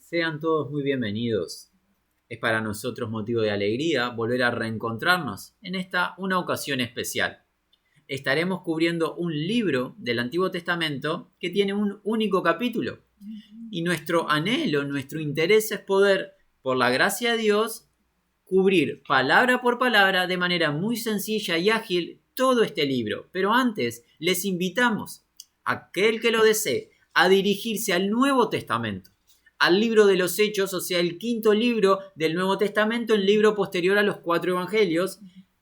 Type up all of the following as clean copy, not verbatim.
Sean todos muy bienvenidos. Es para nosotros motivo de alegría volver a reencontrarnos en una ocasión especial. Estaremos cubriendo un libro del Antiguo Testamento que tiene un único capítulo. Y nuestro anhelo, nuestro interés es poder, por la gracia de Dios, cubrir palabra por palabra de manera muy sencilla y ágil todo este libro. Pero antes les invitamos a aquel que lo desee a dirigirse al Nuevo Testamento, al libro de los Hechos, o sea, el quinto libro del Nuevo Testamento, el libro posterior a los 4 evangelios.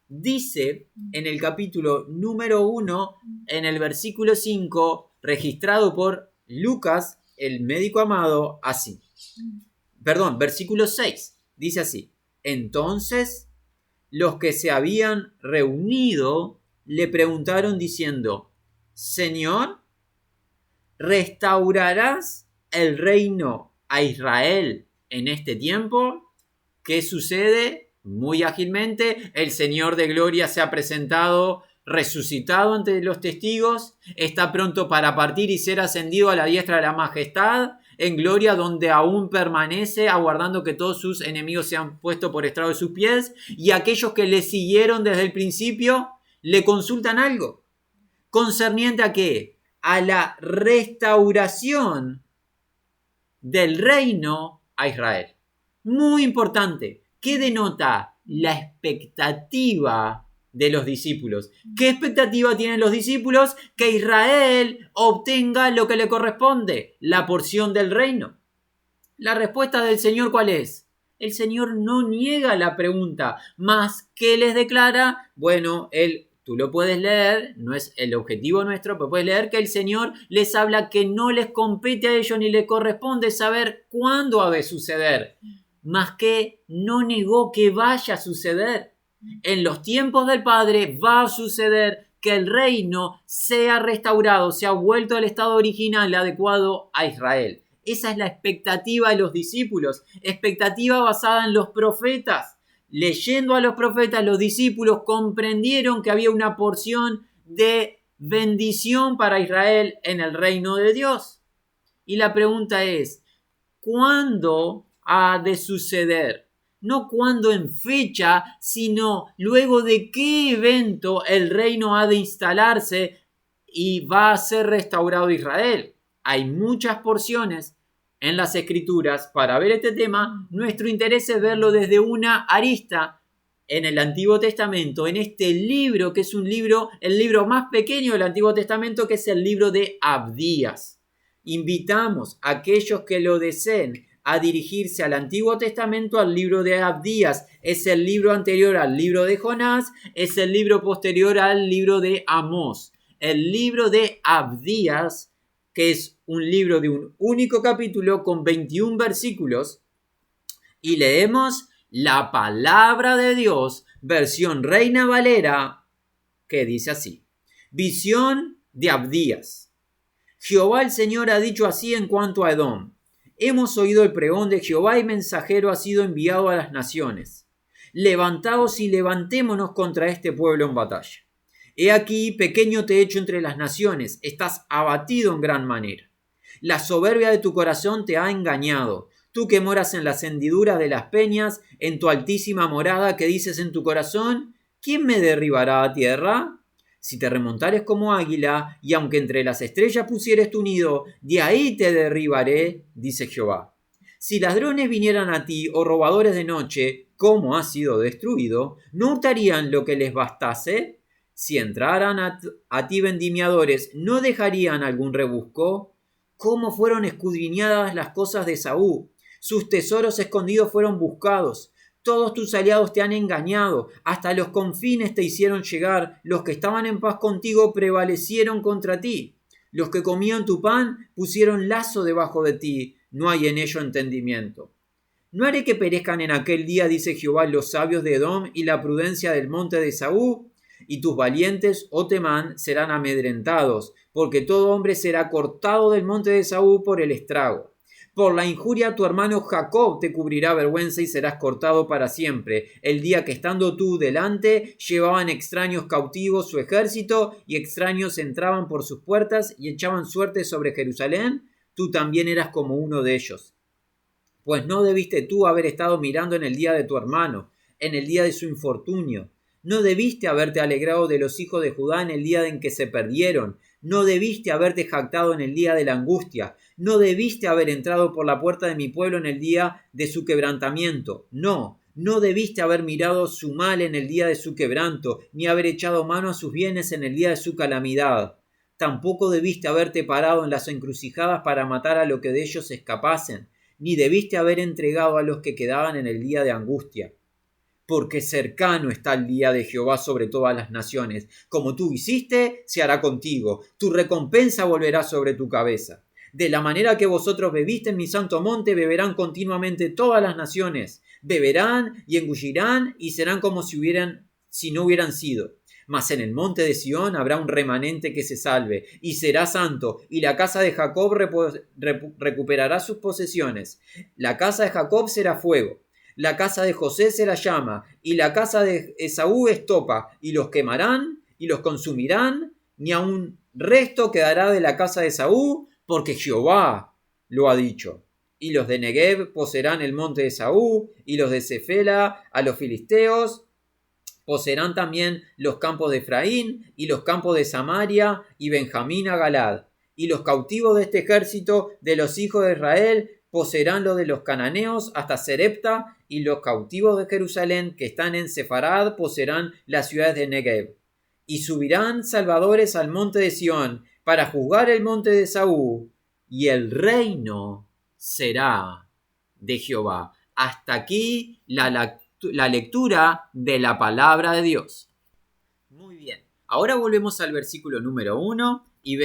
Dice en el capítulo número 1, en el versículo 5, registrado por Lucas, el médico amado, así. Versículo 6, dice así. Entonces, los que se habían reunido le preguntaron diciendo: Señor, ¿restaurarás el reino a Israel en este tiempo? ¿Qué sucede? Muy ágilmente, el Señor de Gloria se ha presentado resucitado ante los testigos, está pronto para partir y ser ascendido a la diestra de la majestad, en gloria, donde aún permanece aguardando que todos sus enemigos sean puestos por estrado de sus pies, y aquellos que le siguieron desde el principio le consultan algo concerniente a ¿qué? A la restauración del reino a Israel. Muy importante. ¿Qué denota la expectativa de los discípulos? ¿Qué expectativa tienen los discípulos? Que Israel obtenga lo que le corresponde, la porción del reino. La respuesta del Señor, ¿cuál es? El Señor no niega la pregunta, más que les declara, bueno, tú lo puedes leer, no es el objetivo nuestro, pero puedes leer que el Señor les habla que no les compete a ellos ni les corresponde saber cuándo ha de suceder, más que no negó que vaya a suceder. En los tiempos del Padre va a suceder que el reino sea restaurado, sea vuelto al estado original adecuado a Israel. Esa es la expectativa de los discípulos, expectativa basada en los profetas. Leyendo a los profetas, los discípulos comprendieron que había una porción de bendición para Israel en el reino de Dios. Y la pregunta es, ¿cuándo ha de suceder? No cuándo en fecha, sino luego de qué evento el reino ha de instalarse y va a ser restaurado Israel. Hay muchas porciones en las Escrituras. Para ver este tema, nuestro interés es verlo desde una arista en el Antiguo Testamento, en este libro, que es el libro más pequeño del Antiguo Testamento, que es el libro de Abdías. Invitamos a aquellos que lo deseen a dirigirse al Antiguo Testamento, al libro de Abdías. Es el libro anterior al libro de Jonás, es el libro posterior al libro de Amós. El libro de Abdías, que es un libro de un único capítulo con 21 versículos, y leemos la palabra de Dios, versión Reina Valera, que dice así: visión de Abdías. Jehová el Señor ha dicho así en cuanto a Edom: hemos oído el pregón de Jehová y mensajero ha sido enviado a las naciones. Levantaos y levantémonos contra este pueblo en batalla. He aquí, pequeño te he hecho entre las naciones, estás abatido en gran manera. La soberbia de tu corazón te ha engañado. Tú que moras en las hendiduras de las peñas, en tu altísima morada, que dices en tu corazón: ¿quién me derribará a tierra? Si te remontares como águila, y aunque entre las estrellas pusieres tu nido, de ahí te derribaré, dice Jehová. Si ladrones vinieran a ti, o robadores de noche, como has sido destruido, ¿no hurtarían lo que les bastase? Si entraran a ti vendimiadores, ¿no dejarían algún rebusco? ¿Cómo fueron escudriñadas las cosas de Saúl? Sus tesoros escondidos fueron buscados. Todos tus aliados te han engañado, hasta los confines te hicieron llegar, los que estaban en paz contigo prevalecieron contra ti. Los que comían tu pan pusieron lazo debajo de ti, no hay en ello entendimiento. No haré que perezcan en aquel día, dice Jehová, los sabios de Edom y la prudencia del monte de Saúl, y tus valientes, oh Temán, serán amedrentados, porque todo hombre será cortado del monte de Saúl por el estrago. Por la injuria tu hermano Jacob te cubrirá vergüenza y serás cortado para siempre. El día que estando tú delante llevaban extraños cautivos su ejército y extraños entraban por sus puertas y echaban suerte sobre Jerusalén, tú también eras como uno de ellos. Pues no debiste tú haber estado mirando en el día de tu hermano, en el día de su infortunio. No debiste haberte alegrado de los hijos de Judá en el día en que se perdieron. No debiste haberte jactado en el día de la angustia. No debiste haber entrado por la puerta de mi pueblo en el día de su quebrantamiento. No debiste haber mirado su mal en el día de su quebranto, ni haber echado mano a sus bienes en el día de su calamidad. Tampoco debiste haberte parado en las encrucijadas para matar a lo que de ellos escapasen, ni debiste haber entregado a los que quedaban en el día de angustia. Porque cercano está el día de Jehová sobre todas las naciones. Como tú hiciste, se hará contigo. Tu recompensa volverá sobre tu cabeza. De la manera que vosotros bebiste en mi santo monte, beberán continuamente todas las naciones. Beberán y engullirán y serán como si no hubieran sido. Mas en el monte de Sión habrá un remanente que se salve, y será santo, y la casa de Jacob recuperará sus posesiones. La casa de Jacob será fuego. La casa de José será llama, y la casa de Esaú estopa, y los quemarán, y los consumirán, ni aun resto quedará de la casa de Esaú, porque Jehová lo ha dicho. Y los de Negev poseerán el monte de Esaú, y los de Cefela a los filisteos, poseerán también los campos de Efraín, y los campos de Samaria, y Benjamín a Galad. Y los cautivos de este ejército de los hijos de Israel poseerán lo de los cananeos hasta Serepta, y los cautivos de Jerusalén que están en Sefarad poseerán las ciudades de Negev. Y subirán salvadores al monte de Sión para juzgar el monte de Esaú, y el reino será de Jehová. Hasta aquí la lectura de la palabra de Dios. Muy bien, ahora volvemos al versículo número 1 y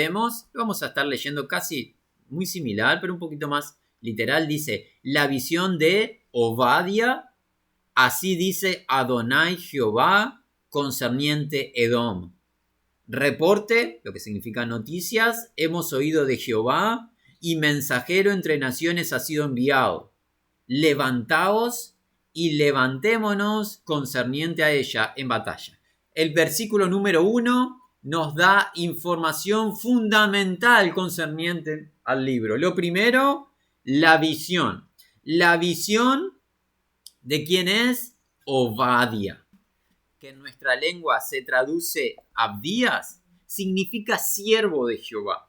vamos a estar leyendo casi muy similar, pero un poquito más literal. Dice, la visión de Obadia, así dice Adonai Jehová concerniente Edom. Reporte, lo que significa noticias, hemos oído de Jehová, y mensajero entre naciones ha sido enviado. Levantaos y levantémonos concerniente a ella en batalla. El versículo número 1 nos da información fundamental concerniente al libro. Lo primero, la visión. La visión de quién es Obadia, que en nuestra lengua se traduce Abdías, significa siervo de Jehová.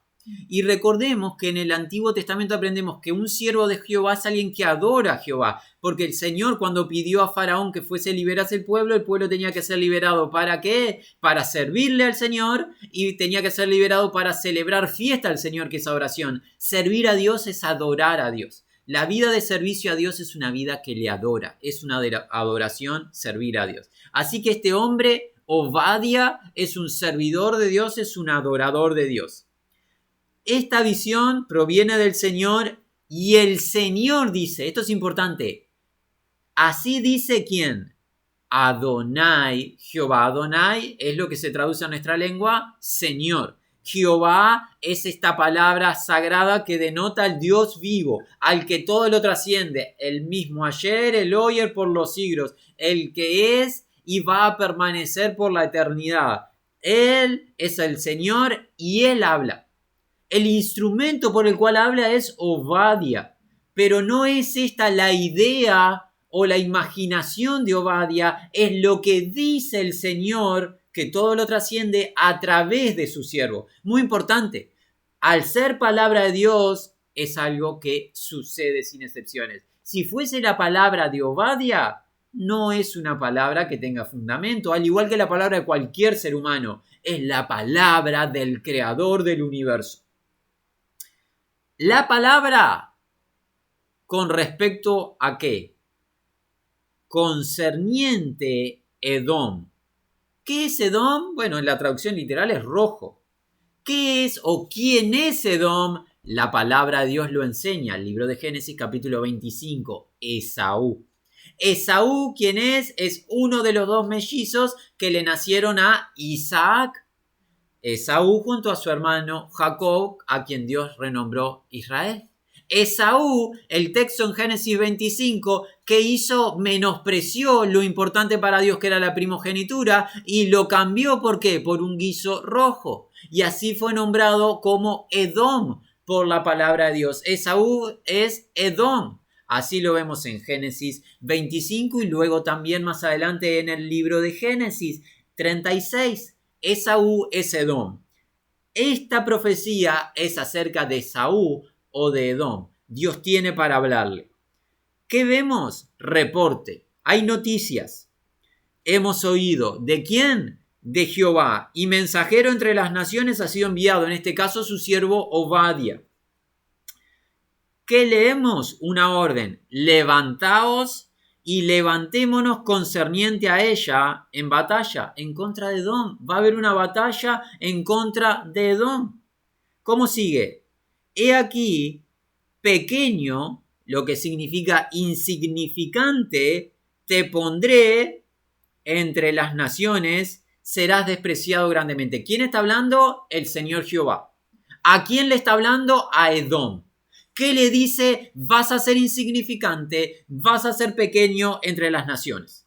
Y recordemos que en el Antiguo Testamento aprendemos que un siervo de Jehová es alguien que adora a Jehová, porque el Señor, cuando pidió a Faraón que liberase el pueblo tenía que ser liberado. ¿Para qué? Para servirle al Señor, y tenía que ser liberado para celebrar fiesta al Señor, que es oración. Servir a Dios es adorar a Dios. La vida de servicio a Dios es una vida que le adora, es una adoración servir a Dios. Así que este hombre, Obadia, es un servidor de Dios, es un adorador de Dios. Esta visión proviene del Señor, y el Señor dice, esto es importante, así dice ¿quién? Adonai, Jehová. Adonai es lo que se traduce a nuestra lengua, Señor. Jehová es esta palabra sagrada que denota al Dios vivo, al que todo lo trasciende, el mismo ayer, el hoy, el por los siglos, el que es y va a permanecer por la eternidad. Él es el Señor y Él habla. El instrumento por el cual habla es Obadia, pero no es esta la idea o la imaginación de Obadia, es lo que dice el Señor, que todo lo trasciende a través de su siervo. Muy importante, al ser palabra de Dios es algo que sucede sin excepciones. Si fuese la palabra de Obadia, no es una palabra que tenga fundamento, al igual que la palabra de cualquier ser humano, es la palabra del Creador del universo. La palabra, ¿con respecto a qué? Concerniente Edom. ¿Qué es Edom? Bueno, en la traducción literal es rojo. ¿Qué es o quién es Edom? La palabra de Dios lo enseña. El libro de Génesis capítulo 25. Esaú. Esaú, ¿quién es? Es uno de los dos mellizos que le nacieron a Isaac. Esaú junto a su hermano Jacob, a quien Dios renombró Israel. Esaú, el texto en Génesis 25, que hizo, menospreció lo importante para Dios que era la primogenitura y lo cambió, ¿por qué? Por un guiso rojo. Y así fue nombrado como Edom por la palabra de Dios. Esaú es Edom. Así lo vemos en Génesis 25 y luego también más adelante en el libro de Génesis 36. Esaú es Edom. Esta profecía es acerca de Esaú o de Edom. Dios tiene para hablarle. ¿Qué vemos? Reporte. Hay noticias. Hemos oído. ¿De quién? De Jehová. Y mensajero entre las naciones ha sido enviado, en este caso su siervo Obadia. ¿Qué leemos? Una orden. Levantaos y levantémonos concerniente a ella en batalla, en contra de Edom. Va a haber una batalla en contra de Edom. ¿Cómo sigue? He aquí, pequeño, lo que significa insignificante, te pondré entre las naciones, serás despreciado grandemente. ¿Quién está hablando? El Señor Jehová. ¿A quién le está hablando? A Edom. ¿Qué le dice? Vas a ser insignificante, vas a ser pequeño entre las naciones.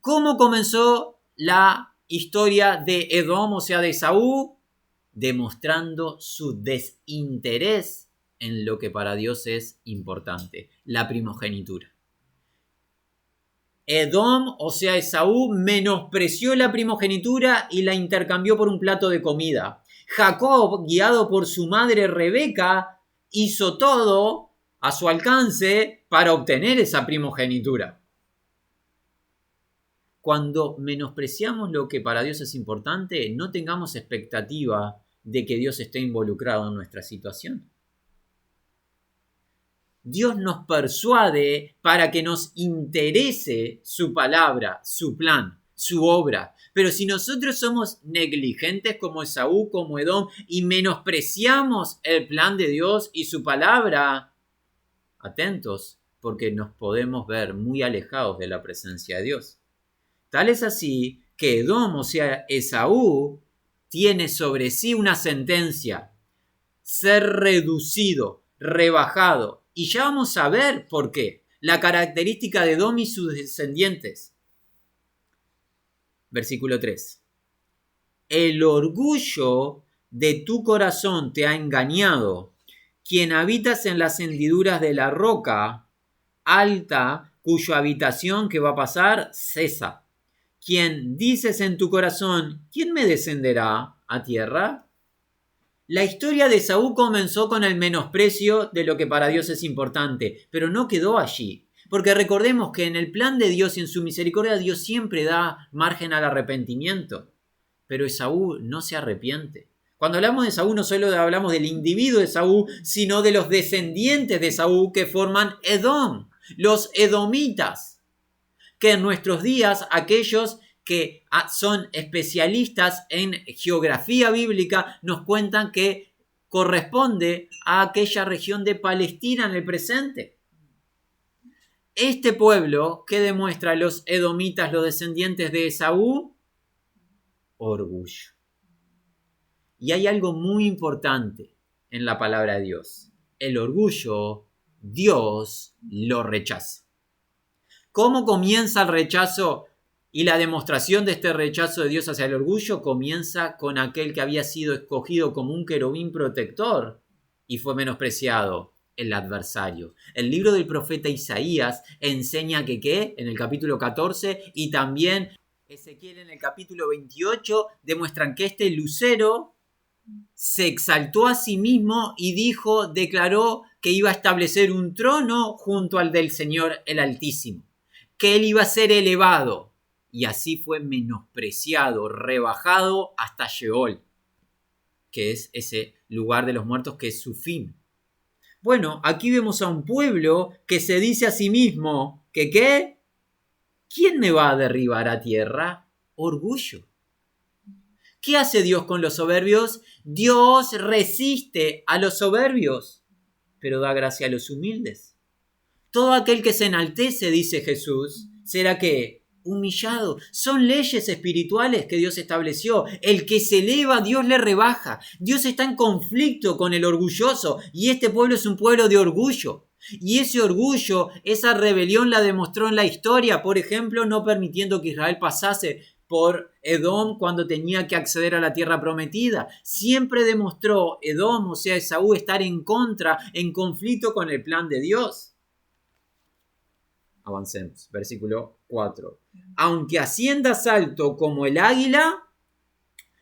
¿Cómo comenzó la historia de Edom, o sea, de Esaú? Demostrando su desinterés en lo que para Dios es importante, la primogenitura. Edom, o sea, Esaú, menospreció la primogenitura y la intercambió por un plato de comida. Jacob, guiado por su madre Rebeca, hizo todo a su alcance para obtener esa primogenitura. Cuando menospreciamos lo que para Dios es importante, no tengamos expectativa de que Dios esté involucrado en nuestra situación. Dios nos persuade para que nos interese su palabra, su plan, su obra. Pero si nosotros somos negligentes como Esaú, como Edom, y menospreciamos el plan de Dios y su palabra, atentos, porque nos podemos ver muy alejados de la presencia de Dios. Tal es así que Edom, o sea, Esaú, tiene sobre sí una sentencia: ser reducido, rebajado. Y ya vamos a ver por qué. La característica de Edom y sus descendientes. Versículo 3. El orgullo de tu corazón te ha engañado, quien habitas en las hendiduras de la roca alta, cuya habitación que va a pasar cesa. Quien dices en tu corazón, ¿quién me descenderá a tierra? La historia de Esaú comenzó con el menosprecio de lo que para Dios es importante, pero no quedó allí. Porque recordemos que en el plan de Dios y en su misericordia Dios siempre da margen al arrepentimiento. Pero Esaú no se arrepiente. Cuando hablamos de Esaú no solo hablamos del individuo de Esaú, sino de los descendientes de Esaú que forman Edom, los edomitas, que en nuestros días aquellos que son especialistas en geografía bíblica nos cuentan que corresponde a aquella región de Palestina en el presente. Este pueblo, ¿qué demuestra los edomitas, los descendientes de Esaú? Orgullo. Y hay algo muy importante en la palabra de Dios. El orgullo, Dios lo rechaza. ¿Cómo comienza el rechazo y la demostración de este rechazo de Dios hacia el orgullo? Comienza con aquel que había sido escogido como un querubín protector y fue menospreciado, el adversario. El libro del profeta Isaías enseña que ¿qué? En el capítulo 14 y también Ezequiel en el capítulo 28 demuestran que este lucero se exaltó a sí mismo y declaró que iba a establecer un trono junto al del Señor el Altísimo, que él iba a ser elevado. Y así fue menospreciado, rebajado hasta Sheol, que es ese lugar de los muertos que es su fin. Bueno, aquí vemos a un pueblo que se dice a sí mismo que ¿qué? ¿Quién me va a derribar a tierra? Orgullo. ¿Qué hace Dios con los soberbios? Dios resiste a los soberbios, pero da gracia a los humildes. Todo aquel que se enaltece, dice Jesús, será ¿qué? Humillado. Son leyes espirituales que Dios estableció. El que se eleva, Dios le rebaja. Dios está en conflicto con el orgulloso y este pueblo es un pueblo de orgullo. Y ese orgullo, esa rebelión la demostró en la historia, por ejemplo, no permitiendo que Israel pasase por Edom cuando tenía que acceder a la tierra prometida. Siempre demostró Edom, o sea, Esaú, estar en contra, en conflicto con el plan de Dios. Avancemos, versículo 4. Aunque asciendas alto como el águila,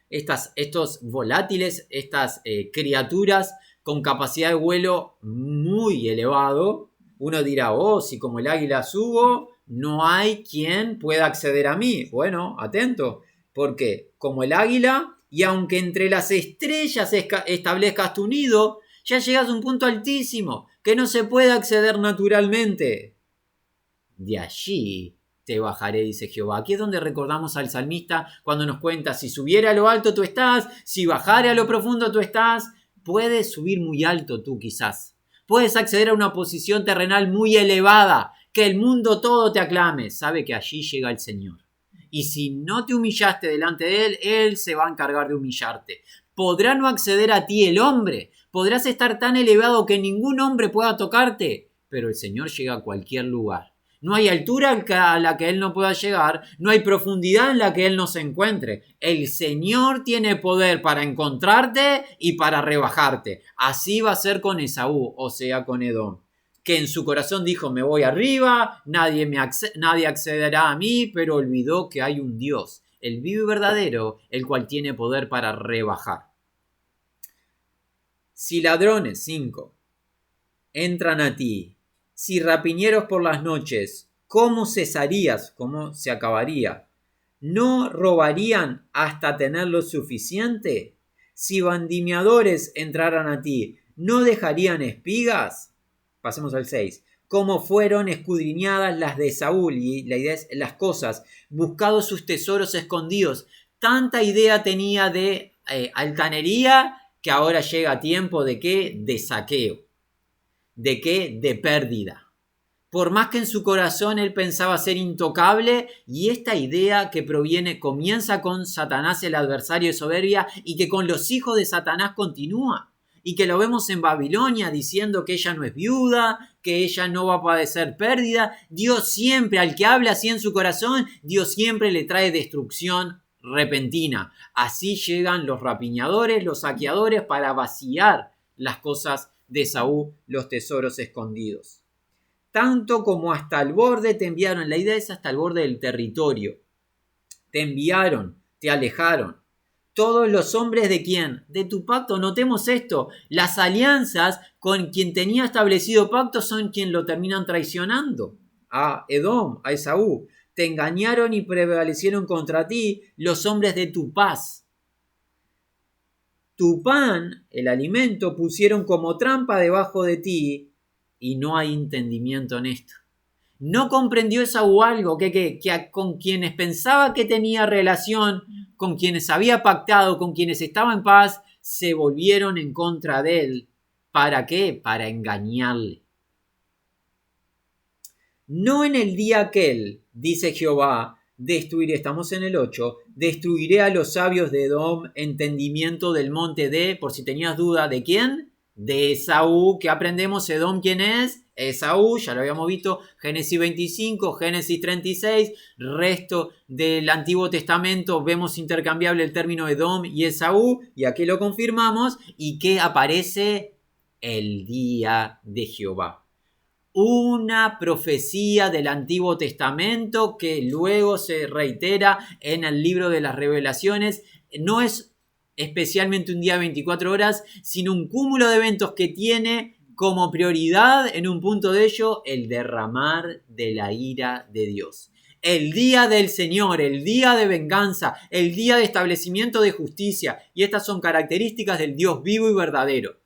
estos volátiles, estas criaturas con capacidad de vuelo muy elevado, uno dirá, oh, si como el águila subo, no hay quien pueda acceder a mí. Bueno, atento, porque como el águila, y aunque entre las estrellas establezcas tu nido, ya llegas a un punto altísimo que no se puede acceder naturalmente. De allí te bajaré, dice Jehová. Aquí es donde recordamos al salmista cuando nos cuenta, si subiera a lo alto tú estás, si bajara a lo profundo tú estás. Puedes subir muy alto tú quizás. Puedes acceder a una posición terrenal muy elevada, que el mundo todo te aclame. Sabe que allí llega el Señor. Y si no te humillaste delante de Él, Él se va a encargar de humillarte. Podrá no acceder a ti el hombre. Podrás estar tan elevado que ningún hombre pueda tocarte. Pero el Señor llega a cualquier lugar. No hay altura a la que Él no pueda llegar, no hay profundidad en la que Él no se encuentre. El Señor tiene poder para encontrarte y para rebajarte. Así va a ser con Esaú, o sea, con Edom, que en su corazón dijo, me voy arriba, nadie accederá a mí, pero olvidó que hay un Dios, el vivo y verdadero, el cual tiene poder para rebajar. Si ladrones, 5, entran a ti, si rapiñeros por las noches, ¿cómo cesarías? ¿Cómo se acabaría? ¿No robarían hasta tener lo suficiente? Si vendimiadores entraran a ti, ¿no dejarían espigas? Pasemos al 6. ¿Cómo fueron escudriñadas las de Saúl? Y la idea es las cosas, buscados sus tesoros escondidos. Tanta idea tenía de altanería que ahora llega tiempo de ¿qué? De saqueo. ¿De qué? De pérdida. Por más que en su corazón él pensaba ser intocable, y esta idea que comienza con Satanás, el adversario de soberbia, y que con los hijos de Satanás continúa, y que lo vemos en Babilonia diciendo que ella no es viuda, que ella no va a padecer pérdida. Dios siempre, al que habla así en su corazón, Dios siempre le trae destrucción repentina. Así llegan los rapiñadores, los saqueadores, para vaciar las cosas de Esaú, los tesoros escondidos. Tanto como hasta el borde te enviaron. La idea es hasta el borde del territorio. Te enviaron, te alejaron. Todos los hombres de quién? De tu pacto. Notemos esto. Las alianzas con quien tenía establecido pacto son quien lo terminan traicionando. A Edom, a Esaú. Te engañaron y prevalecieron contra ti los hombres de tu paz. Tu pan, el alimento, pusieron como trampa debajo de ti y no hay entendimiento en esto. No comprendió Esaú algo que con quienes pensaba que tenía relación, con quienes había pactado, con quienes estaba en paz, se volvieron en contra de él. ¿Para qué? Para engañarle. No en el día aquel, dice Jehová, destruiré, estamos en el 8, destruiré a los sabios de Edom, entendimiento del monte de, por si tenías duda, ¿de quién? De Esaú. ¿Qué aprendemos? Edom, ¿quién es? Esaú, ya lo habíamos visto, Génesis 25, Génesis 36, resto del Antiguo Testamento vemos intercambiable el término Edom y Esaú, y aquí lo confirmamos, y que aparece el día de Jehová. Una profecía del Antiguo Testamento que luego se reitera en el libro de las Revelaciones. No es especialmente un día de 24 horas, sino un cúmulo de eventos que tiene como prioridad en un punto de ello el derramar de la ira de Dios. El día del Señor, el día de venganza, el día de establecimiento de justicia. Y estas son características del Dios vivo y verdadero.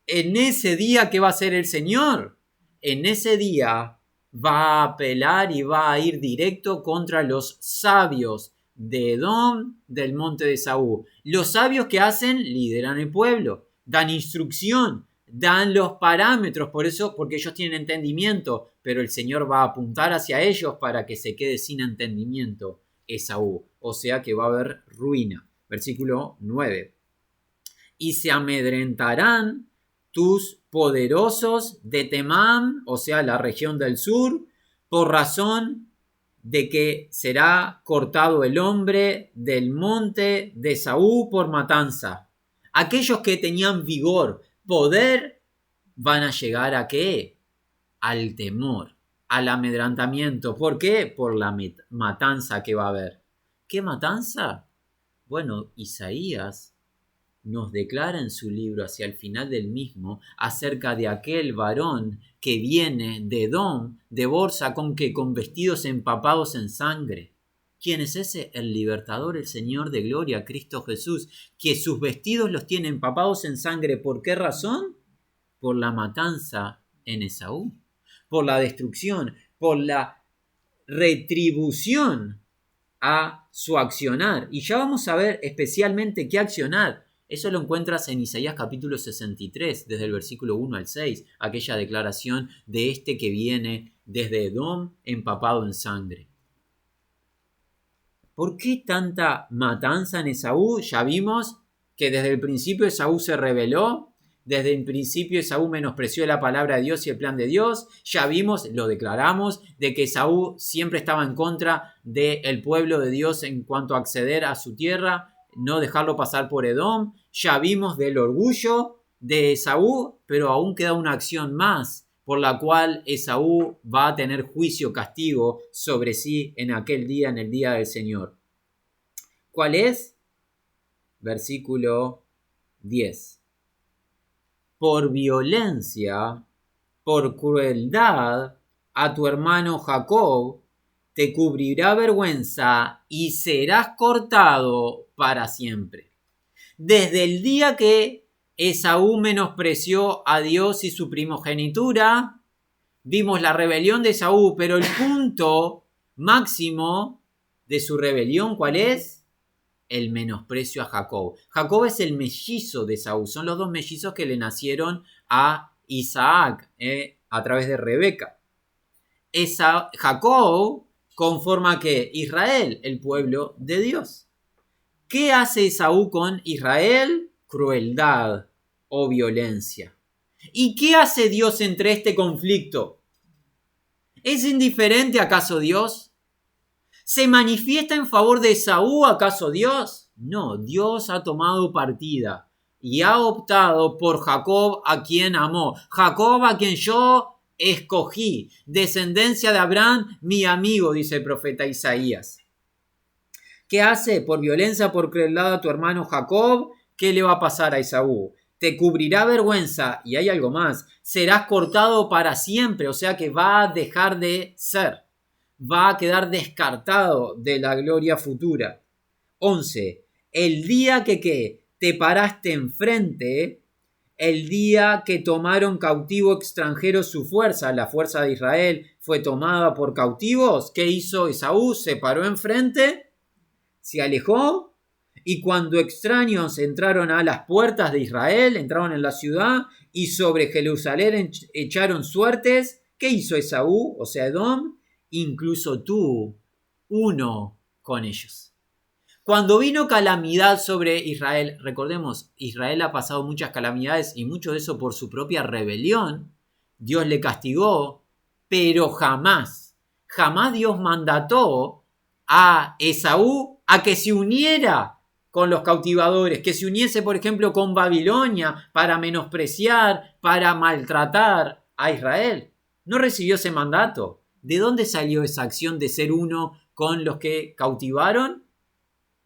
En ese día, ¿qué va a hacer el Señor? En ese día va a apelar y va a ir directo contra los sabios de Edom, del monte de Esaú. Los sabios que hacen, lideran el pueblo, dan instrucción, dan los parámetros, porque ellos tienen entendimiento, pero el Señor va a apuntar hacia ellos para que se quede sin entendimiento Esaú. O sea que va a haber ruina. Versículo 9. Y se amedrentarán tus poderosos de Temán, o sea, la región del sur, por razón de que será cortado el hombre del monte de Esaú por matanza. Aquellos que tenían vigor, poder, van a llegar ¿a qué? Al temor, al amedrentamiento. ¿Por qué? Por la matanza que va a haber. ¿Qué matanza? Bueno, Isaías nos declara en su libro hacia el final del mismo acerca de aquel varón que viene de Edom, de Borsa, con vestidos empapados en sangre. ¿Quién es ese? El libertador, el Señor de gloria, Cristo Jesús, que sus vestidos los tiene empapados en sangre. ¿Por qué razón? Por la matanza en Esaú, por la destrucción, por la retribución a su accionar. Y ya vamos a ver especialmente qué accionar. Eso lo encuentras en Isaías capítulo 63, desde el versículo 1 al 6, aquella declaración de este que viene desde Edom empapado en sangre. ¿Por qué tanta matanza en Esaú? Ya vimos que desde el principio Esaú se rebeló, desde el principio Esaú menospreció la palabra de Dios y el plan de Dios. Ya vimos, lo declaramos, de que Esaú siempre estaba en contra del pueblo de Dios en cuanto a acceder a su tierra, no dejarlo pasar por Edom. Ya vimos del orgullo de Esaú, pero aún queda una acción más por la cual Esaú va a tener juicio, castigo sobre sí en aquel día, en el día del Señor. ¿Cuál es? Versículo 10. Por violencia, por crueldad, a tu hermano Jacob te cubrirá vergüenza y serás cortado para siempre. Desde el día que Esaú menospreció a Dios y su primogenitura, vimos la rebelión de Esaú, pero el punto máximo de su rebelión, ¿cuál es? El menosprecio a Jacob. Jacob es el mellizo de Esaú, son los dos mellizos que le nacieron a Isaac a través de Rebeca. Jacob conforma que Israel, el pueblo de Dios. ¿Qué hace Esaú con Israel? Crueldad o violencia. ¿Y qué hace Dios entre este conflicto? ¿Es indiferente acaso Dios? ¿Se manifiesta en favor de Esaú acaso Dios? No, Dios ha tomado partida y ha optado por Jacob a quien amó. Jacob a quien yo escogí, descendencia de Abraham, mi amigo, dice el profeta Isaías. ¿Qué hace? Por violencia, por crueldad a tu hermano Jacob, ¿qué le va a pasar a Esaú? Te cubrirá vergüenza, y hay algo más, serás cortado para siempre, o sea que va a dejar de ser, va a quedar descartado de la gloria futura. 11. El día que te paraste enfrente, el día que tomaron cautivo extranjeros su fuerza, la fuerza de Israel fue tomada por cautivos, ¿qué hizo Esaú? Se paró enfrente, se alejó, y cuando extraños entraron a las puertas de Israel, entraron en la ciudad y sobre Jerusalén echaron suertes, ¿qué hizo Esaú? O sea, Edom, incluso tú, uno con ellos. Cuando vino calamidad sobre Israel, recordemos, Israel ha pasado muchas calamidades y mucho de eso por su propia rebelión. Dios le castigó, pero jamás Dios mandató a Esaú a que se uniera con los cautivadores, que se uniese, por ejemplo, con Babilonia para menospreciar, para maltratar a Israel. No recibió ese mandato. ¿De dónde salió esa acción de ser uno con los que cautivaron?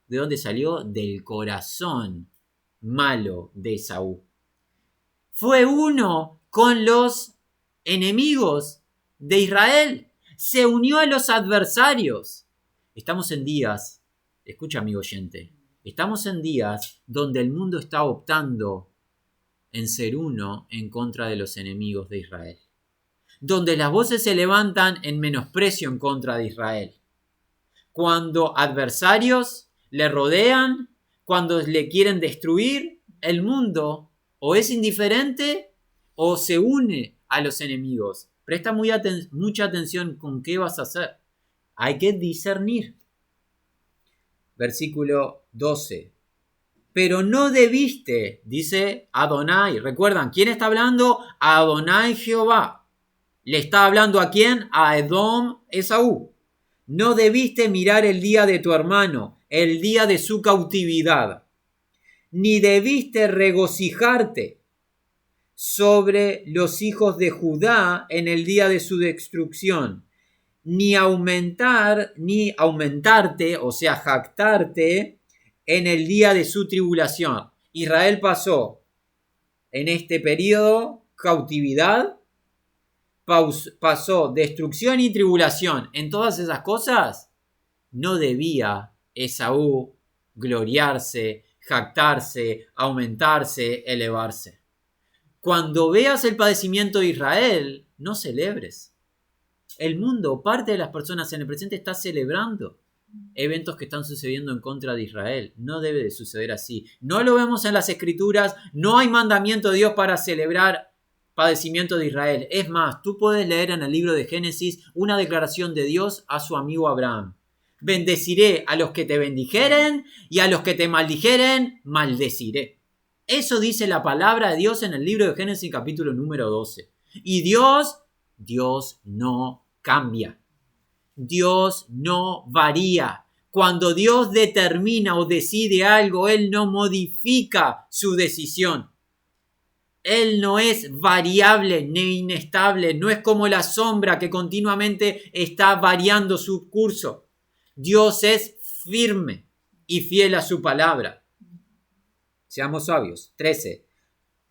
¿De dónde salió? Del corazón malo de Esaú. Fue uno con los enemigos de Israel. Se unió a los adversarios. Estamos en días, escucha amigo oyente, estamos en días donde el mundo está optando en ser uno en contra de los enemigos de Israel. Donde las voces se levantan en menosprecio en contra de Israel. Cuando adversarios le rodean, cuando le quieren destruir, el mundo o es indiferente o se une a los enemigos. Presta mucha atención con qué vas a hacer. Hay que discernir. Versículo 12. Pero no debiste, dice Adonai. ¿Recuerdan quién está hablando? Adonai Jehová. ¿Le está hablando a quién? A Edom, Esaú. No debiste mirar el día de tu hermano, el día de su cautividad, ni debiste regocijarte sobre los hijos de Judá en el día de su destrucción, ni aumentarte, o sea, jactarte en el día de su tribulación. Israel pasó en este periodo cautividad, pasó destrucción y tribulación. En todas esas cosas no debía Esaú gloriarse, jactarse, aumentarse, elevarse. Cuando veas el padecimiento de Israel, no celebres. El mundo, parte de las personas en el presente está celebrando eventos que están sucediendo en contra de Israel. No debe de suceder así. No lo vemos en las escrituras, no hay mandamiento de Dios para celebrar padecimiento de Israel. Es más, tú puedes leer en el libro de Génesis una declaración de Dios a su amigo Abraham. Bendeciré a los que te bendijeren y a los que te maldijeren, maldeciré. Eso dice la palabra de Dios en el libro de Génesis capítulo número 12. Y Dios no cambia. Dios no varía. Cuando Dios determina o decide algo, Él no modifica su decisión. Él no es variable ni inestable, no es como la sombra que continuamente está variando su curso. Dios es firme y fiel a su palabra. Seamos sabios. 13.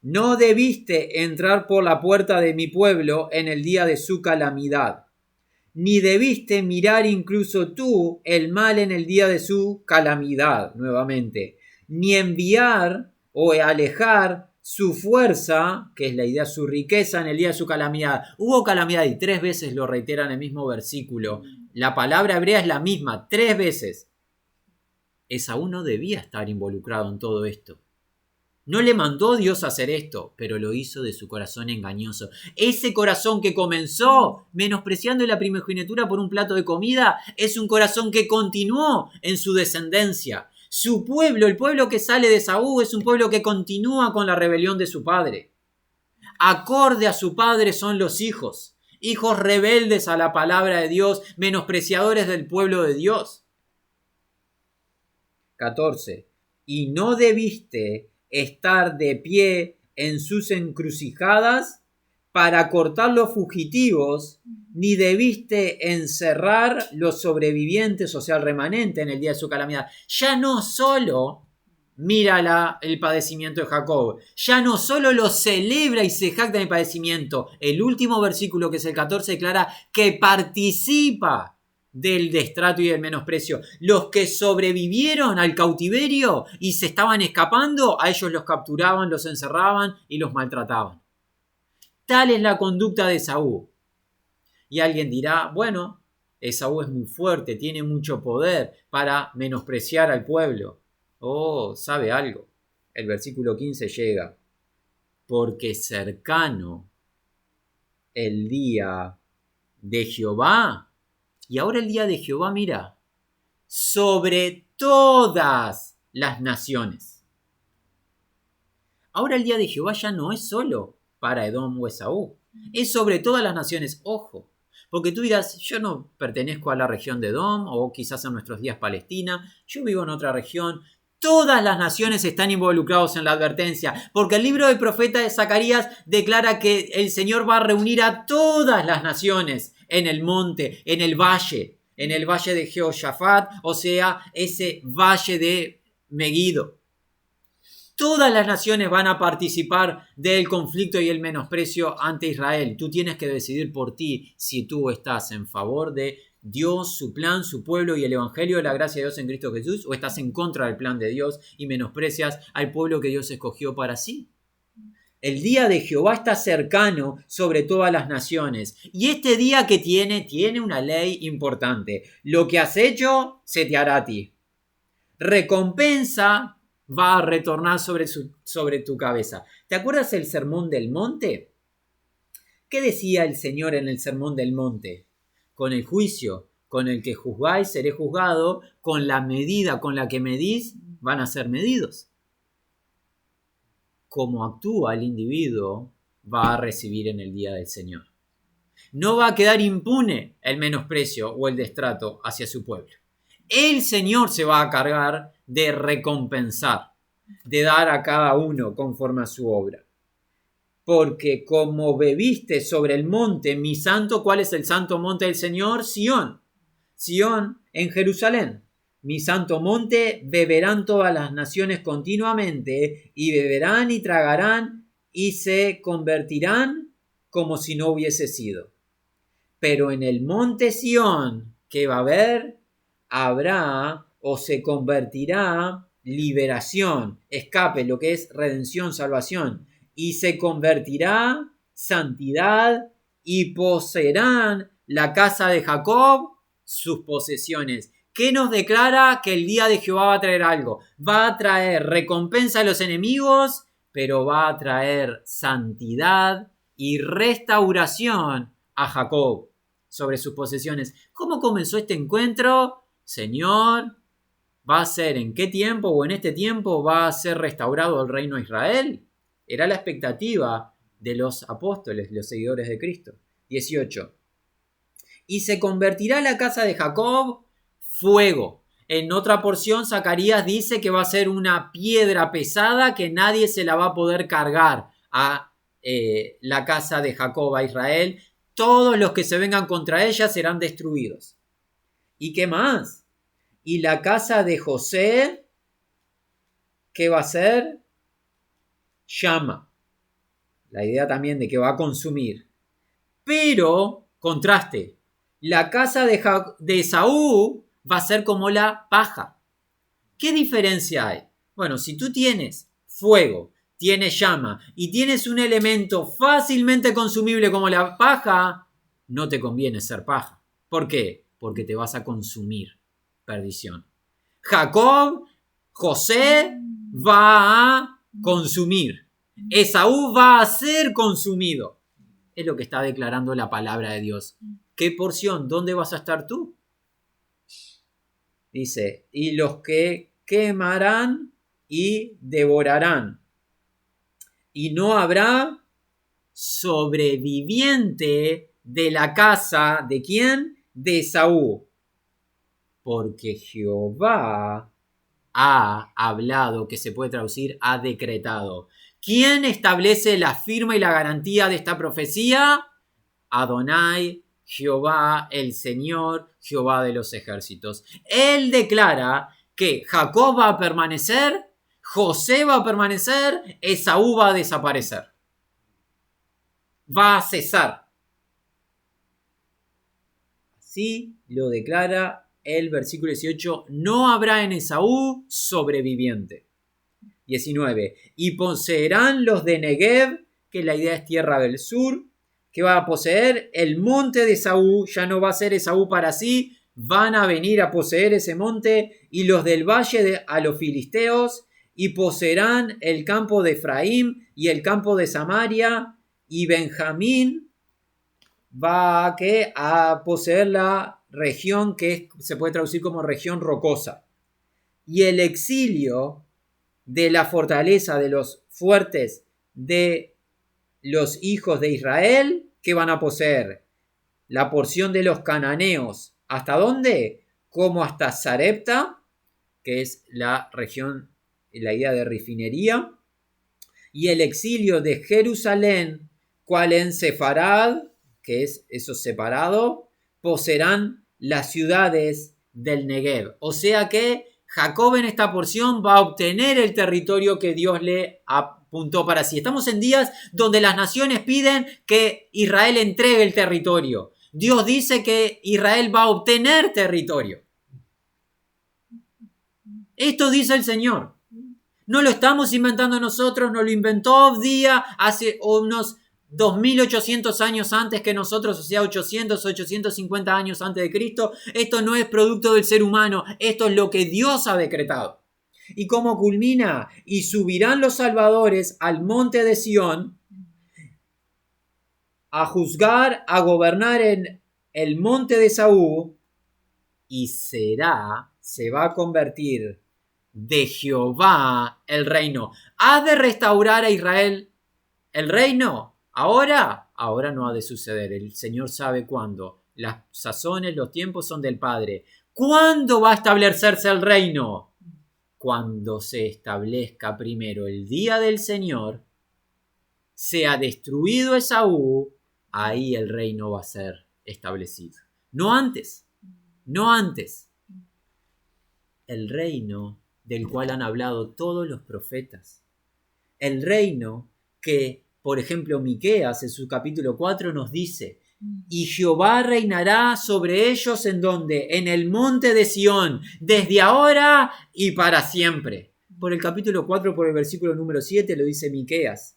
No debiste entrar por la puerta de mi pueblo en el día de su calamidad, ni debiste mirar incluso tú el mal en el día de su calamidad, nuevamente, ni enviar o alejar su fuerza, que es la idea, su riqueza en el día de su calamidad. Hubo calamidad y 3 veces lo reitera en el mismo versículo. La palabra hebrea es la misma, 3 veces. Esaú no debía estar involucrado en todo esto. No le mandó Dios a hacer esto, pero lo hizo de su corazón engañoso. Ese corazón que comenzó menospreciando la primogenitura por un plato de comida, es un corazón que continuó en su descendencia. Su pueblo, el pueblo que sale de Esaú, es un pueblo que continúa con la rebelión de su padre. Acorde a su padre son los hijos, hijos rebeldes a la palabra de Dios, menospreciadores del pueblo de Dios. 14. Y no debiste estar de pie en sus encrucijadas para cortar los fugitivos, ni debiste encerrar los sobrevivientes, o sea, el remanente en el día de su calamidad. Ya no solo mira el padecimiento de Jacob, ya no solo lo celebra y se jacta en el padecimiento. El último versículo, que es el 14, declara que participa del destrato y del menosprecio. Los que sobrevivieron al cautiverio y se estaban escapando, a ellos los capturaban, los encerraban y los maltrataban. Tal es la conducta de Esaú. Y alguien dirá, bueno, Esaú es muy fuerte, tiene mucho poder para menospreciar al pueblo. Oh, ¿sabe algo? El versículo 15 llega. Porque cercano el día de Jehová. Y ahora el día de Jehová, mira, sobre todas las naciones. Ahora el día de Jehová ya no es solo para Edom o Esaú, es sobre todas las naciones. Ojo, porque tú dirás, yo no pertenezco a la región de Edom o quizás en nuestros días Palestina, yo vivo en otra región. Todas las naciones están involucradas en la advertencia, porque el libro del profeta de Zacarías declara que el Señor va a reunir a todas las naciones en el monte, en el valle de Jehoshafat, o sea, ese valle de Megiddo. Todas las naciones van a participar del conflicto y el menosprecio ante Israel. Tú tienes que decidir por ti si tú estás en favor de Dios, su plan, su pueblo y el evangelio de la gracia de Dios en Cristo Jesús, o estás en contra del plan de Dios y menosprecias al pueblo que Dios escogió para sí. El día de Jehová está cercano sobre todas las naciones. Y este día que tiene una ley importante. Lo que has hecho, se te hará a ti. Recompensa va a retornar sobre tu cabeza. ¿Te acuerdas el sermón del monte? ¿Qué decía el Señor en el sermón del monte? Con el juicio con el que juzgáis, seré juzgado. Con la medida con la que medís, van a ser medidos. Como actúa el individuo, va a recibir en el día del Señor. No va a quedar impune el menosprecio o el destrato hacia su pueblo. El Señor se va a cargar de recompensar, de dar a cada uno conforme a su obra. Porque como bebiste sobre el monte, mi santo, ¿cuál es el santo monte del Señor? Sión. Sión en Jerusalén. Mi santo monte beberán todas las naciones continuamente, y beberán y tragarán, y se convertirán como si no hubiese sido. Pero en el monte Sión que va a haber, habrá o se convertirá liberación, escape, lo que es redención, salvación, y se convertirá santidad, y poseerán la casa de Jacob sus posesiones. ¿Qué nos declara? Que el día de Jehová va a traer algo. Va a traer recompensa a los enemigos, pero va a traer santidad y restauración a Jacob sobre sus posesiones. ¿Cómo comenzó este encuentro? Señor, ¿va a ser en qué tiempo o en este tiempo va a ser restaurado el reino de Israel? Era la expectativa de los apóstoles, los seguidores de Cristo. 18. Y se convertirá la casa de Jacob fuego. En otra porción, Zacarías dice que va a ser una piedra pesada que nadie se la va a poder cargar a la casa de Jacob, a Israel. Todos los que se vengan contra ella serán destruidos. ¿Y qué más? Y la casa de José, ¿qué va a ser? Llama. La idea también de que va a consumir. Pero, contraste, la casa de Esaú va a ser como la paja. ¿Qué diferencia hay? Bueno, si tú tienes fuego, tienes llama y tienes un elemento fácilmente consumible como la paja, no te conviene ser paja. ¿Por qué? Porque te vas a consumir. Perdición. Jacob, José va a consumir. Esaú va a ser consumido. Es lo que está declarando la palabra de Dios. ¿Qué porción? ¿Dónde vas a estar tú? Dice, y los que quemarán y devorarán. Y no habrá sobreviviente de la casa, ¿de quién? De Esaú. Porque Jehová ha hablado, que se puede traducir, ha decretado. ¿Quién establece la firma y la garantía de esta profecía? Adonai, Jehová, el Señor, Jehová de los ejércitos. Él declara que Jacob va a permanecer, José va a permanecer, Esaú va a desaparecer. Va a cesar. Así lo declara el versículo 18, no habrá en Esaú sobreviviente. 19, y poseerán los de Negev, que la idea es tierra del sur, que va a poseer el monte de Esaú, ya no va a ser Esaú para sí, van a venir a poseer ese monte, y los del valle a los filisteos, y poseerán el campo de Efraín y el campo de Samaria, y Benjamín va a poseer la región que se puede traducir como región rocosa. Y el exilio de la fortaleza de los fuertes de los hijos de Israel, que van a poseer la porción de los cananeos. ¿Hasta dónde? Como hasta Sarepta, que es la región, la idea de refinería, y el exilio de Jerusalén, cual en Sefarad, que es eso separado, poseerán las ciudades del Negev. O sea que Jacob en esta porción va a obtener el territorio que Dios le apuntó para sí. Estamos en días donde las naciones piden que Israel entregue el territorio. Dios dice que Israel va a obtener territorio. Esto dice el Señor. No lo estamos inventando nosotros, no lo inventó Obdía hace unos 2800 años antes que nosotros, o sea, 850 años antes de Cristo. Esto no es producto del ser humano, esto es lo que Dios ha decretado. ¿Y cómo culmina? Y subirán los salvadores al monte de Sión a juzgar, a gobernar en el monte de Saúl, y se va a convertir de Jehová el reino. ¿Ha de restaurar a Israel el reino? ¿Ahora? ahora no ha de suceder. El Señor sabe cuándo. Las sazones, los tiempos son del Padre. ¿Cuándo va a establecerse el reino? Cuando se establezca primero el día del Señor, sea destruido Esaú, ahí el reino va a ser establecido. No antes, no antes. El reino del cual han hablado todos los profetas. El reino que, por ejemplo, Miqueas en su capítulo 4 nos dice: y Jehová reinará sobre ellos ¿en dónde? En el monte de Sión, desde ahora y para siempre. Por el capítulo 4, por el versículo número 7, lo dice Miqueas.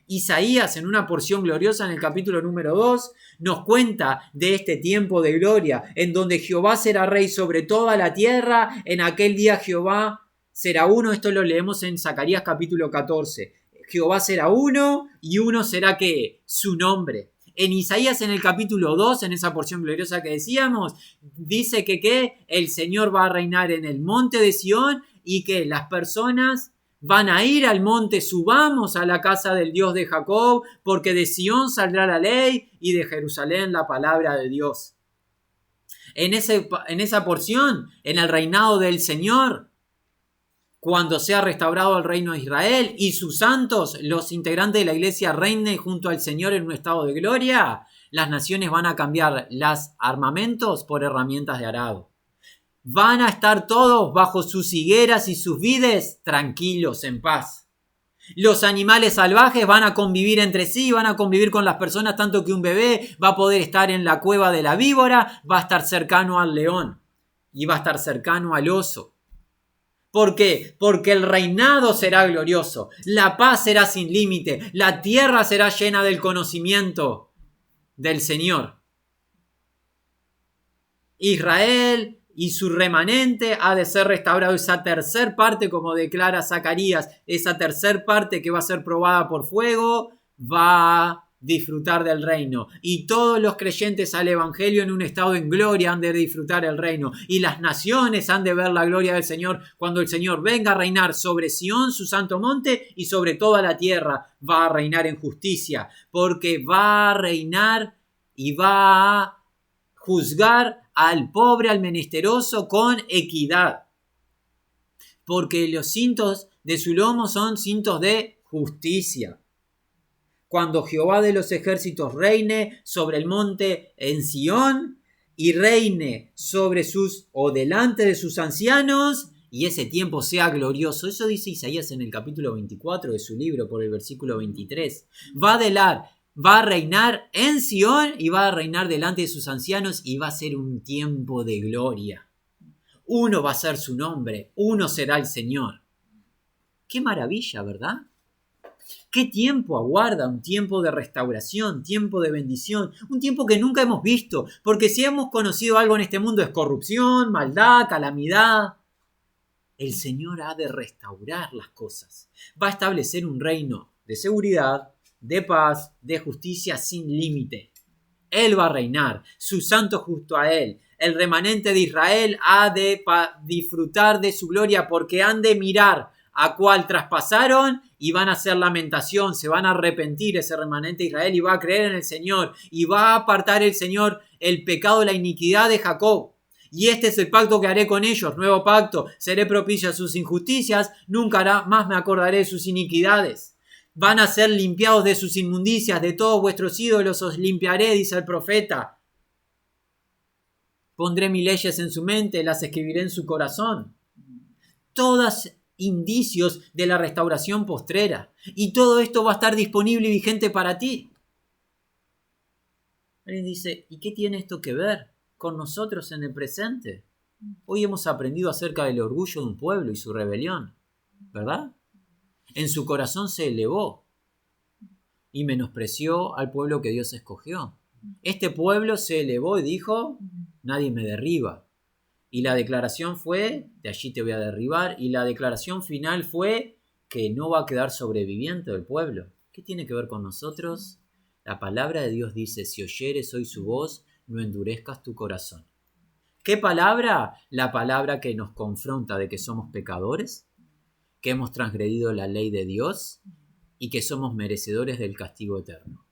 Isaías, en una porción gloriosa en el capítulo número 2, nos cuenta de este tiempo de gloria, en donde Jehová será rey sobre toda la tierra. En aquel día Jehová será uno. Esto lo leemos en Zacarías capítulo 14. Jehová será uno, y uno será ¿qué? Su nombre. En Isaías, en el capítulo 2, en esa porción gloriosa que decíamos, dice que ¿qué? El Señor va a reinar en el monte de Sión, y que las personas van a ir al monte, subamos a la casa del Dios de Jacob, porque de Sión saldrá la ley y de Jerusalén la palabra de Dios. En esa porción, en el reinado del Señor, cuando sea restaurado el reino de Israel y sus santos, los integrantes de la iglesia, reinen junto al Señor en un estado de gloria, las naciones van a cambiar los armamentos por herramientas de arado. Van a estar todos bajo sus higueras y sus vides tranquilos, en paz. Los animales salvajes van a convivir entre sí, van a convivir con las personas, tanto que un bebé va a poder estar en la cueva de la víbora, va a estar cercano al león y va a estar cercano al oso. ¿Por qué? Porque el reinado será glorioso, la paz será sin límite, la tierra será llena del conocimiento del Señor. Israel y su remanente ha de ser restaurado. Esa tercer parte, como declara Zacarías, esa tercer parte que va a ser probada por fuego, va a disfrutar del reino. Y todos los creyentes al evangelio en un estado en gloria han de disfrutar el reino. Y las naciones han de ver la gloria del Señor cuando el Señor venga a reinar sobre Sión, su santo monte, y sobre toda la tierra. Va a reinar en justicia, porque va a reinar y va a juzgar al pobre, al menesteroso, con equidad. Porque los cintos de su lomo son cintos de justicia. Cuando Jehová de los ejércitos reine sobre el monte en Sión, y reine sobre delante de sus ancianos, y ese tiempo sea glorioso. Eso dice Isaías en el capítulo 24 de su libro, por el versículo 23. Va a reinar en Sión y va a reinar delante de sus ancianos, y va a ser un tiempo de gloria. Uno va a ser su nombre, uno será el Señor. ¡Qué maravilla!, ¿verdad? ¿Qué tiempo aguarda? Un tiempo de restauración, tiempo de bendición, un tiempo que nunca hemos visto, porque si hemos conocido algo en este mundo es corrupción, maldad, calamidad. El Señor ha de restaurar las cosas. Va a establecer un reino de seguridad, de paz, de justicia sin límite. Él va a reinar, sus santos justo a Él. El remanente de Israel ha de disfrutar de su gloria, porque han de mirar a cuál traspasaron y van a hacer lamentación, se van a arrepentir ese remanente de Israel y va a creer en el Señor, y va a apartar el Señor el pecado, la iniquidad de Jacob. Y este es el pacto que haré con ellos, nuevo pacto: seré propicio a sus injusticias, nunca más me acordaré de sus iniquidades. Van a ser limpiados de sus inmundicias, de todos vuestros ídolos os limpiaré, dice el profeta. Pondré mis leyes en su mente, las escribiré en su corazón. Todos indicios de la restauración postrera. Y todo esto va a estar disponible y vigente para ti. Alguien dice: ¿y qué tiene esto que ver con nosotros en el presente? Hoy hemos aprendido acerca del orgullo de un pueblo y su rebelión, ¿verdad? En su corazón se elevó y menospreció al pueblo que Dios escogió. Este pueblo se elevó y dijo: nadie me derriba. Y la declaración fue: de allí te voy a derribar. Y la declaración final fue que no va a quedar sobreviviente del pueblo. ¿Qué tiene que ver con nosotros? La palabra de Dios dice: si oyeres hoy su voz, no endurezcas tu corazón. ¿Qué palabra? La palabra que nos confronta de que somos pecadores, que hemos transgredido la ley de Dios y que somos merecedores del castigo eterno.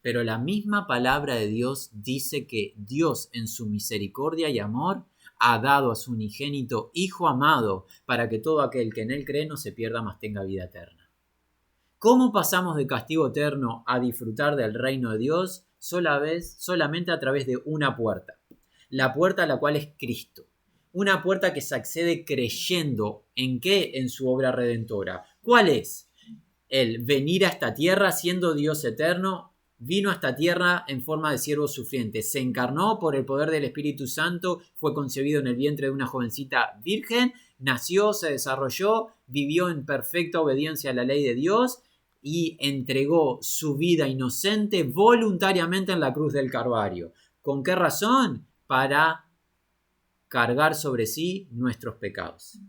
Pero la misma palabra de Dios dice que Dios en su misericordia y amor ha dado a su unigénito Hijo amado para que todo aquel que en él cree no se pierda, mas tenga vida eterna. ¿Cómo pasamos de castigo eterno a disfrutar del reino de Dios? Solamente a través de una puerta. La puerta a la cual es Cristo. Una puerta que se accede creyendo ¿en qué? En su obra redentora. ¿Cuál es? El venir a esta tierra siendo Dios eterno. Vino a esta tierra en forma de siervo sufriente. Se encarnó por el poder del Espíritu Santo. Fue concebido en el vientre de una jovencita virgen. Nació, se desarrolló, vivió en perfecta obediencia a la ley de Dios y entregó su vida inocente voluntariamente en la cruz del Calvario. ¿Con qué razón? Para cargar sobre sí nuestros pecados.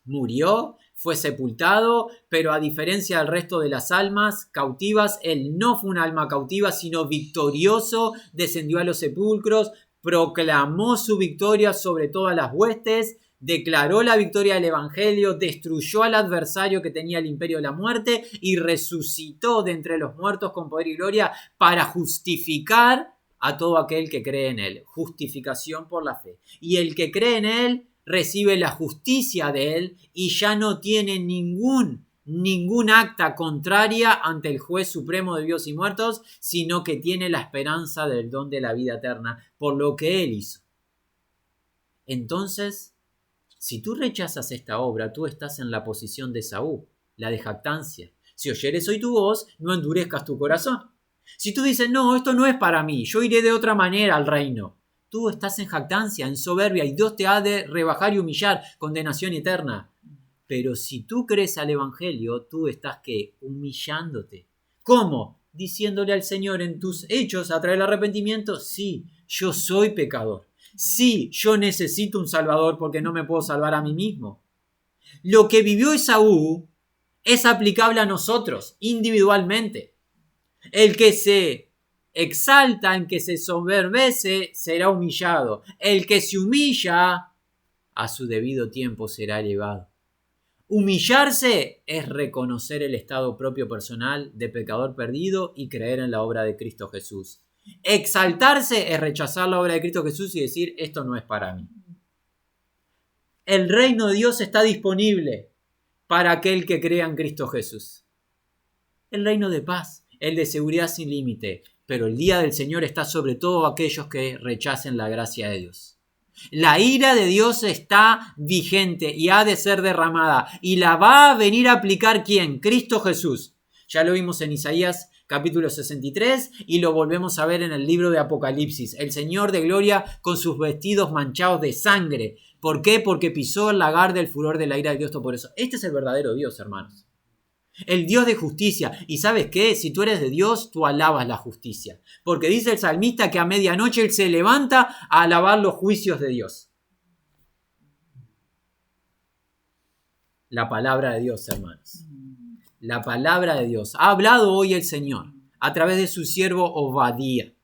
Murió, fue sepultado, pero a diferencia del resto de las almas cautivas, él no fue un alma cautiva, sino victorioso, descendió a los sepulcros, proclamó su victoria sobre todas las huestes, declaró la victoria del Evangelio, destruyó al adversario que tenía el imperio de la muerte y resucitó de entre los muertos con poder y gloria para justificar a todo aquel que cree en él. Justificación por la fe. Y el que cree en él recibe la justicia de él y ya no tiene ningún acta contraria ante el juez supremo de vivos y muertos, sino que tiene la esperanza del don de la vida eterna por lo que él hizo. Entonces, si tú rechazas esta obra, tú estás en la posición de Esaú, la de jactancia. Si oyeres hoy tu voz, no endurezcas tu corazón. Si tú dices, no, esto no es para mí, yo iré de otra manera al reino, tú estás en jactancia, en soberbia, y Dios te ha de rebajar y humillar, condenación eterna. Pero si tú crees al Evangelio, tú estás ¿qué? Humillándote. ¿Cómo? Diciéndole al Señor en tus hechos a través del arrepentimiento, sí, yo soy pecador. Sí, yo necesito un Salvador porque no me puedo salvar a mí mismo. Lo que vivió Esaú es aplicable a nosotros individualmente. El que se exalta, en que se soberbece, será humillado. El que se humilla, a su debido tiempo será elevado. Humillarse es reconocer el estado propio personal de pecador perdido y creer en la obra de Cristo Jesús. Exaltarse es rechazar la obra de Cristo Jesús y decir, esto no es para mí. El reino de Dios está disponible para aquel que crea en Cristo Jesús. El reino de paz, el de seguridad sin límite, pero el día del Señor está sobre todo aquellos que rechacen la gracia de Dios. La ira de Dios está vigente y ha de ser derramada. ¿Y la va a venir a aplicar quién? Cristo Jesús. Ya lo vimos en Isaías capítulo 63 y lo volvemos a ver en el libro de Apocalipsis. El Señor de gloria con sus vestidos manchados de sangre. ¿Por qué? Porque pisó el lagar del furor de la ira de Dios Todopoderoso. Este es el verdadero Dios, hermanos. El Dios de justicia. ¿Y sabes qué? Si tú eres de Dios, tú alabas la justicia. Porque dice el salmista que a medianoche él se levanta a alabar los juicios de Dios. La palabra de Dios, hermanos. La palabra de Dios. Ha hablado hoy el Señor a través de su siervo Obadía.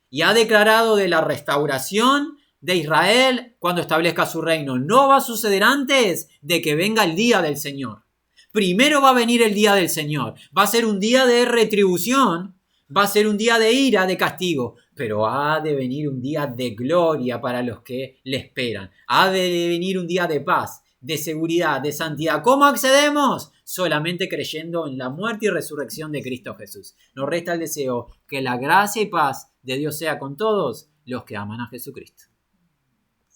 Y ha declarado de la restauración de Israel cuando establezca su reino. No va a suceder antes de que venga el día del Señor. Primero va a venir el día del Señor. Va a ser un día de retribución. Va a ser un día de ira, de castigo. Pero ha de venir un día de gloria para los que le esperan. Ha de venir un día de paz, de seguridad, de santidad. ¿Cómo accedemos? Solamente creyendo en la muerte y resurrección de Cristo Jesús. Nos resta el deseo que la gracia y paz de Dios sea con todos los que aman a Jesucristo.